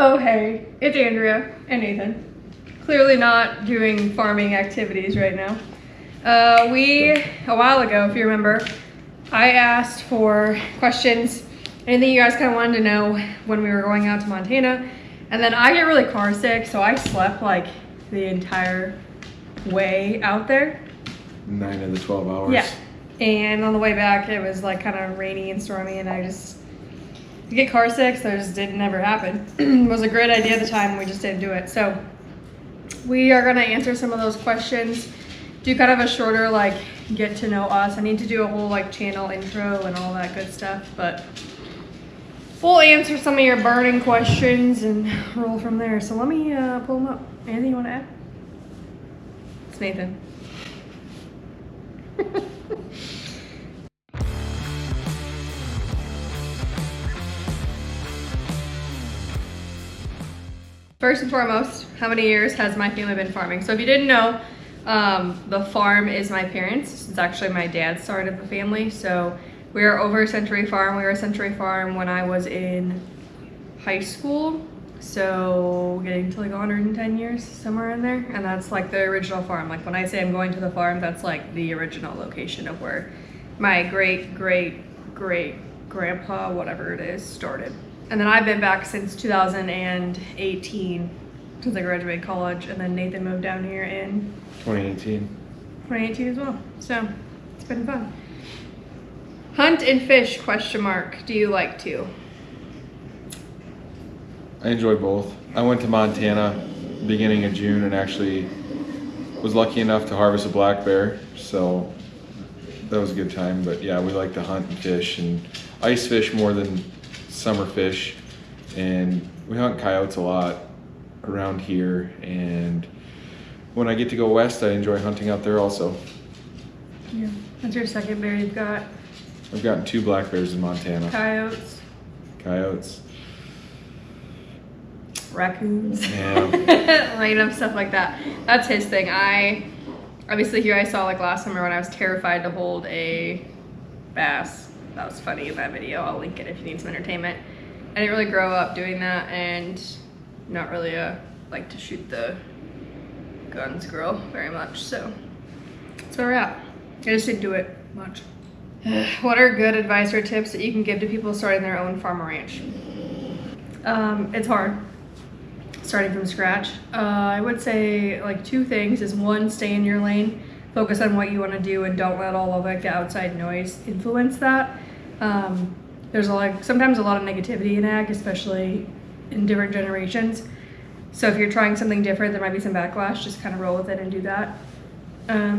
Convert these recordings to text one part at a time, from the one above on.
Oh hey, it's Andrea and Nathan. Clearly not doing farming activities right now. A while ago, if you remember, I asked for questions, anything you guys kind of wanted to know when we were going out to Montana. And then I get really car sick, so I slept like the entire way out there. 9 of the 12 hours. Yeah. And on the way back, it was like kind of rainy and stormy, and I get car sick, so it just didn't ever happen. It was a great idea at the time, and we just didn't do it. So we are gonna answer some of those questions, do kind of a shorter like get to know us. I need to do a whole like channel intro and all that good stuff, but we'll answer some of your burning questions and roll from there. So let me pull them up. Anything you want to add? It's Nathan. First and foremost, how many years has my family been farming? So if you didn't know, the farm is my parents'. It's actually my dad's side of the family. So we are over a century farm. We were a century farm when I was in high school. So getting to like 110 years, somewhere in there. And that's like the original farm. Like when I say I'm going to the farm, that's like the original location of where my great grandpa, whatever it is, started. And then I've been back since 2018, since I graduated college, and then Nathan moved down here in 2018 as well. So it's been fun. Hunt and fish, ? Do you like to? I enjoy both. I went to Montana beginning of June and actually was lucky enough to harvest a black bear, so that was a good time. But yeah, we like to hunt and fish and ice fish more than summer fish, and we hunt coyotes a lot around here, and when I get to go west, I enjoy hunting out there also. Yeah. That's your second bear you've got? I've gotten 2 black bears in Montana. Coyotes. Raccoons. Yeah. Random stuff like that. That's his thing. Obviously here I saw like last summer when I was terrified to hold a bass. That was funny in that video. I'll link it if you need some entertainment. I didn't really grow up doing that, and not really like to shoot the guns girl very much, so that's where we're at. I just didn't do it much. What are good advice or tips that you can give to people starting their own farm or ranch? It's hard starting from scratch. I would say like 2 things is 1, stay in your lane. Focus on what you want to do and don't let all of like the outside noise influence that. There's sometimes a lot of negativity in ag, especially in different generations. So if you're trying something different, there might be some backlash. Just kind of roll with it and do that.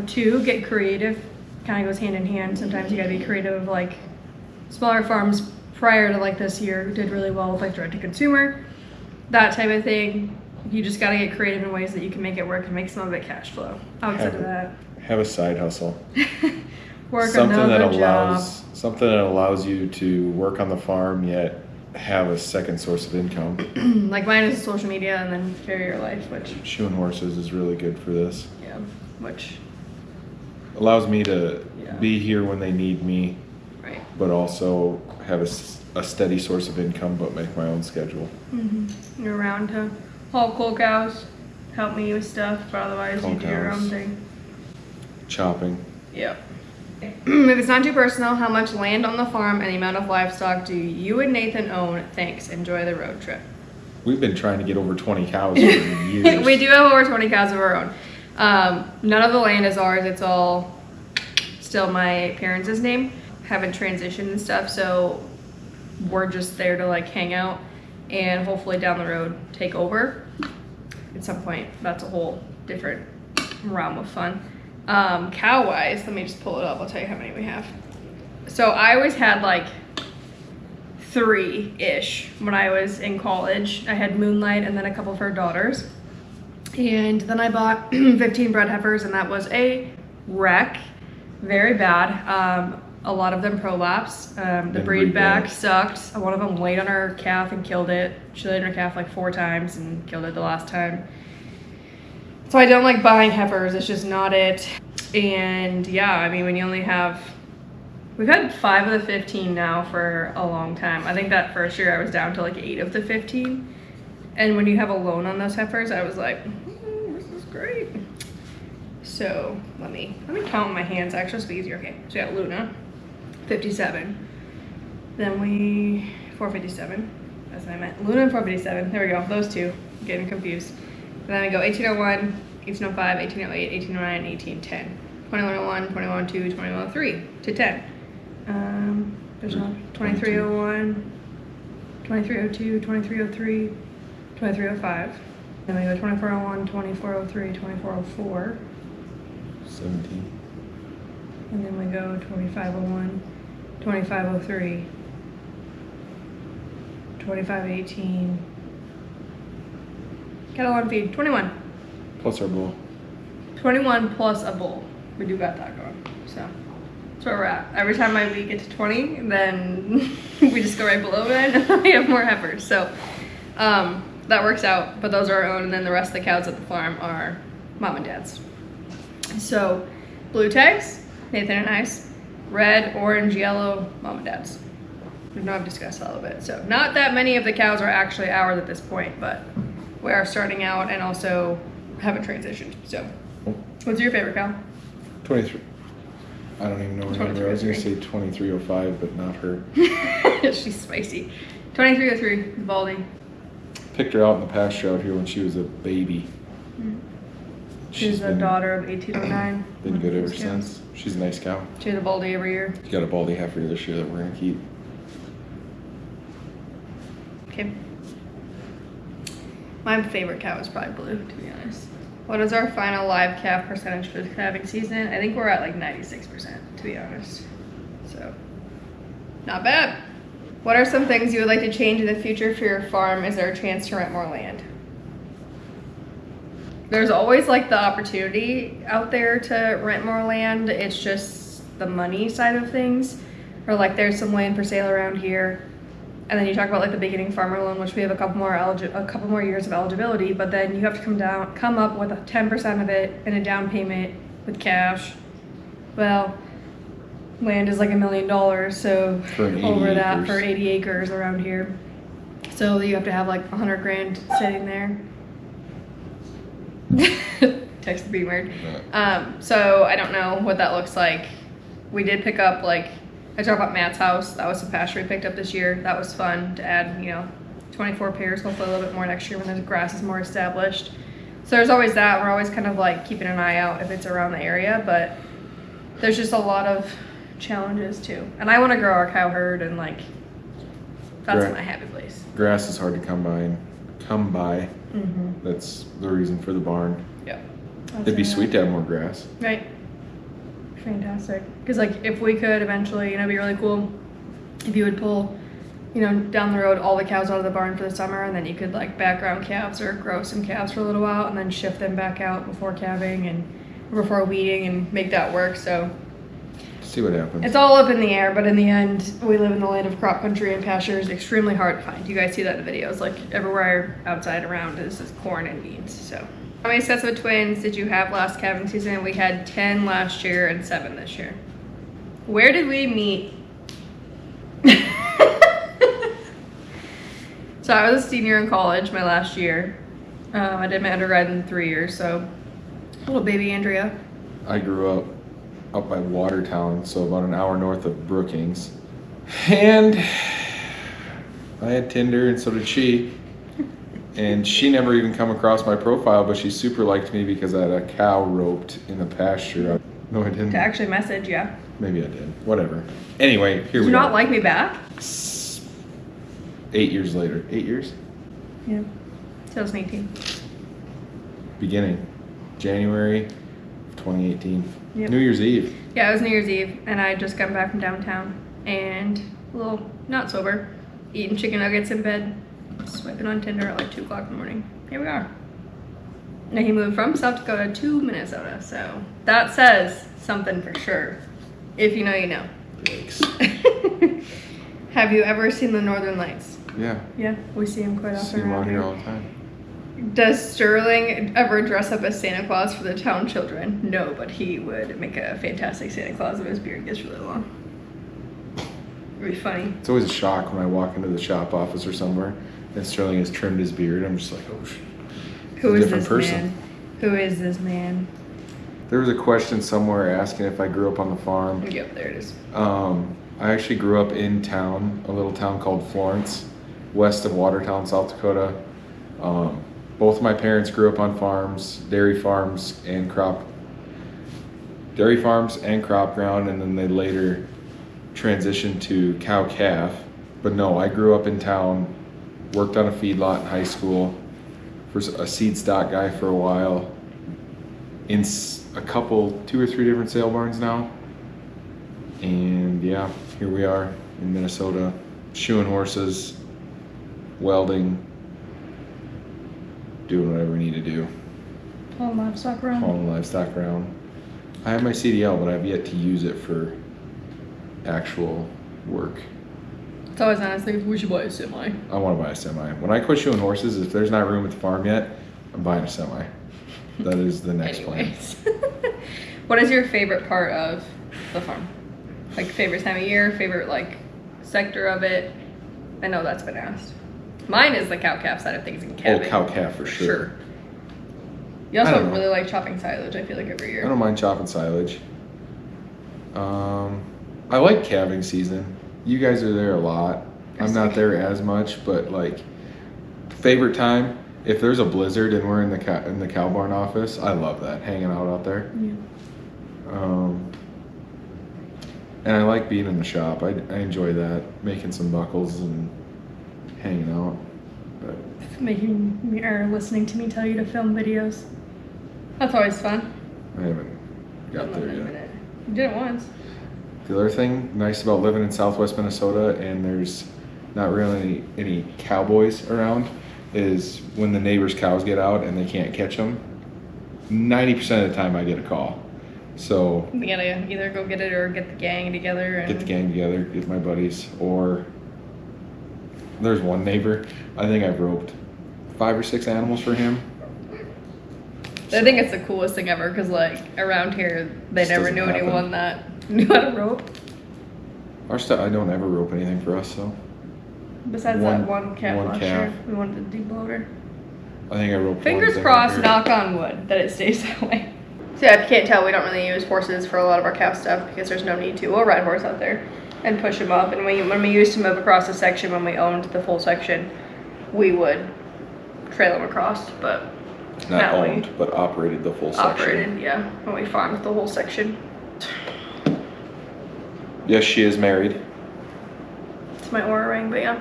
2, get creative. Kind of goes hand in hand. Sometimes you gotta be creative. Like smaller farms prior to like this year did really well with like direct to consumer, that type of thing. You just gotta get creative in ways that you can make it work and make some of it cash flow. Outside of that, have a side hustle. Work something another job. Something that allows you to work on the farm yet have a second source of income. Like mine is social media and then Carry Your Life, which shoeing horses is really good for this. Yeah, which allows me to be here when they need me, right? But also have a steady source of income, but make my own schedule. You're around to haul cool cows, help me with stuff, but otherwise you do your own thing. Chopping. Yep. If it's not too personal, how much land on the farm and the amount of livestock do you and Nathan own? Thanks. Enjoy the road trip. We've been trying to get over 20 cows for years. We do have over 20 cows of our own. None of the land is ours. It's all still my parents' name. Haven't transitioned and stuff, so we're just there to like hang out and hopefully down the road take over at some point. That's a whole different realm of fun. Cow wise, let me just pull it up. I'll tell you how many we have. So I always had like 3-ish when I was in college. I had Moonlight and then a couple of her daughters. And then I bought 15 bred heifers, and that was a wreck. Very bad. A lot of them prolapsed. The breed back sucked. One of them laid on her calf and killed it. She laid on her calf like 4 times and killed it the last time. So I don't like buying heifers. It's just not it. And yeah, I mean, when you only have, we've had 5 of the 15 now for a long time. I think that first year I was down to like 8 of the 15. And when you have a loan on those heifers, I was like, this is great. So let me count my hands actually, it's easier. Okay, so we got Luna, 57. Then 457. That's what I meant. Luna and 457. There we go. Those two. I'm getting confused. And then we go 1801, 1805, 1808, 1809, 1810. 2101, 2102, 2103 to 10. There's no 2301, 2302, 2303, 2305. Then we go 2401, 2403, 2404. 17. And then we go 2501, 2503, 2518. Cattle on feed, 21. Plus our bull. 21 plus a bull. We do got that going. So that's where we're at. Every time we get to 20, then we just go right below it and we have more heifers. So that works out, but those are our own, and then the rest of the cows at the farm are mom and dad's. So blue tags, Nathan and I's. Red, orange, yellow, mom and dad's. We know I've discussed that a little bit. So not that many of the cows are actually ours at this point, but we are starting out and also haven't transitioned. So what's your favorite cow? 23. I don't even know her number. I was going to say 2305, but not her. She's spicy. 2303, Baldy. Picked her out in the pasture out here when she was a baby. She's the daughter of 1809. Been good ever since. She's a nice cow. She had a Baldy every year. She got a Baldy heifer this year that we're going to keep. Okay. My favorite cow is probably blue, to be honest. What is our final live calf percentage for the calving season? I think we're at like 96%, to be honest. So, not bad. What are some things you would like to change in the future for your farm? Is there a chance to rent more land? There's always like the opportunity out there to rent more land. It's just the money side of things. Or like there's some land for sale around here. And then you talk about like the beginning farmer loan, which we have a couple more years of eligibility, but then you have to come up with a 10% of it in a down payment with cash. Well, land is like $1 million, so over that for 80 acres around here. So you have to have like 100 grand sitting there. Text to be weird. So I don't know what that looks like. We did pick up like, I talked about Matt's house. That was the pasture we picked up this year. That was fun to add, 24 pairs, hopefully a little bit more next year when the grass is more established. So there's always that. We're always kind of like keeping an eye out if it's around the area, but there's just a lot of challenges too. And I want to grow our cow herd and like, that's my happy place. Grass is hard to come by. Mm-hmm. That's the reason for the barn. Yeah. It'd be sweet to have more grass. Right. Fantastic. Because like if we could eventually, it'd be really cool if you would pull, down the road all the cows out of the barn for the summer, and then you could like background calves or grow some calves for a little while and then shift them back out before calving and before weaning and make that work. So see what happens. It's all up in the air, but in the end, we live in the land of crop country and pasture is extremely hard to find. You guys see that in the videos, like everywhere outside around is corn and beans. So how many sets of twins did you have last calving season? We had 10 last year and 7 this year. Where did we meet? So I was a senior in college my last year. I did my undergrad in 3 years, so little baby Andrea. I grew up by Watertown, so about an hour north of Brookings. And I had Tinder, and so did she. And she never even come across my profile, but she super liked me because I had a cow roped in the pasture. No, I didn't. To actually message, yeah. Maybe I did. Whatever. Anyway, here we go. Did you not like me back? 8 years later. 8 years? Yeah. 2018. Beginning. January of 2018. Yep. New Year's Eve. Yeah, it was New Year's Eve, and I had just come back from downtown and a little not sober, eating chicken nuggets in bed, swiping on Tinder at like 2 o'clock in the morning. Here we are. Now he moved from South Dakota to Minnesota, so that says something for sure. If you know, you know. Yikes. Have you ever seen the Northern Lights? Yeah. Yeah, we see them quite often. See them out around here all the time. Does Sterling ever dress up as Santa Claus for the town children? No, but he would make a fantastic Santa Claus if his beard gets really long. It'd be funny. It's always a shock when I walk into the shop office or somewhere and Sterling has trimmed his beard. I'm just like, oh, Who he's is a different this person. man? Who is this man? There was a question somewhere asking if I grew up on the farm. Yep, there it is. I actually grew up in town, a little town called Florence, west of Watertown, South Dakota. Both of my parents grew up on farms, dairy farms and crop ground, and then they later transitioned to cow calf. But no, I grew up in town, worked on a feedlot in high school, was a seed stock guy for a while, in a couple, 2 or 3 different sale barns now. And yeah, here we are in Minnesota, shoeing horses, welding, doing whatever we need to do. Hauling livestock around. Hauling livestock around. I have my CDL, but I've yet to use it for actual work. It's always honestly, we should buy a semi. I want to buy a semi. When I quit shoeing horses, if there's not room at the farm yet, I'm buying a semi. That is the next plan. What is your favorite part of the farm? Like favorite time of year, favorite like sector of it? I know that's been asked. Mine is the cow-calf side of things and calving. Oh, cow-calf for sure. You also really like chopping silage, I feel like, every year. I don't mind chopping silage. I like calving season. You guys are there a lot. I'm not there as much, but like favorite time, if there's a blizzard and we're in the cow barn office, I love that, hanging out there. Yeah. And I like being in the shop. I enjoy that, making some buckles and hanging out. But Making me or listening to me tell you to film videos. That's always fun. I haven't got there yet. You did it once. The other thing nice about living in Southwest Minnesota, and there's not really any cowboys around, is when the neighbors' cows get out and they can't catch them, 90% of the time I get a call. So We gotta either go get it or get the gang together. And get the gang together, get my buddies, or there's one neighbor, I think I've roped 5 or 6 animals for him. I think it's the coolest thing ever because, like, around here, they This never doesn't knew happen. anyone that knew how to rope. Our stuff, I don't ever rope anything for us, so Besides One- that one calf one last calf. year, we wanted to debloater. I think I roped Fingers one thing crossed, up here. knock on wood, that it stays that way. So yeah, if you can't tell, we don't really use horses for a lot of our calf stuff because there's no need to. We'll ride horse out there and push them up. And when we used to move across the section, when we owned the full section, we would trail them across, but Not that way. owned, but operated the full section. Operated, yeah, when we farmed the whole section. Yes, she is married. It's my aura ring, but yeah.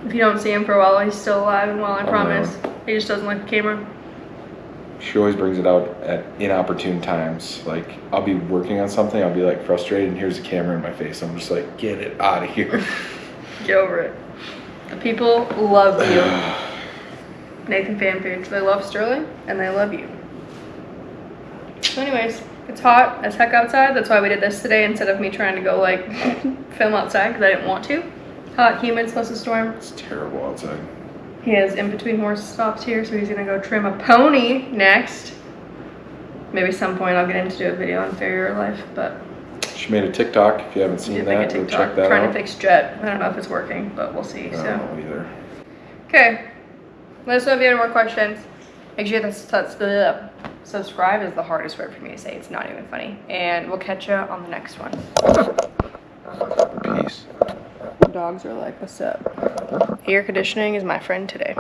If you don't see him for a while, he's still alive and well, I promise. He just doesn't like the camera. She always brings it out at inopportune times. Like, I'll be working on something, I'll be like frustrated, and here's a camera in my face. I'm just like, get it out of here. Get over it. The people love you. Nathan fan page. They love Sterling and they love you. So anyways, it's hot as heck outside. That's why we did this today instead of me trying to go like film outside because I didn't want to. Hot, humid, supposed to storm. It's terrible outside. He has in between horse stops here, so he's gonna go trim a pony next. Maybe some point I'll get in to do a video on farrier life, but She made a TikTok. If you haven't seen make a that, go TikTok check that trying out. to fix Jet. I don't know if it's working, but we'll see. I So don't know either. okay, let us know if you have any more questions. Make sure that subscribe is the hardest word for me to say. It's not even funny. And we'll catch you on the next one. Peace. Dogs are like, what's up? Air conditioning is my friend today.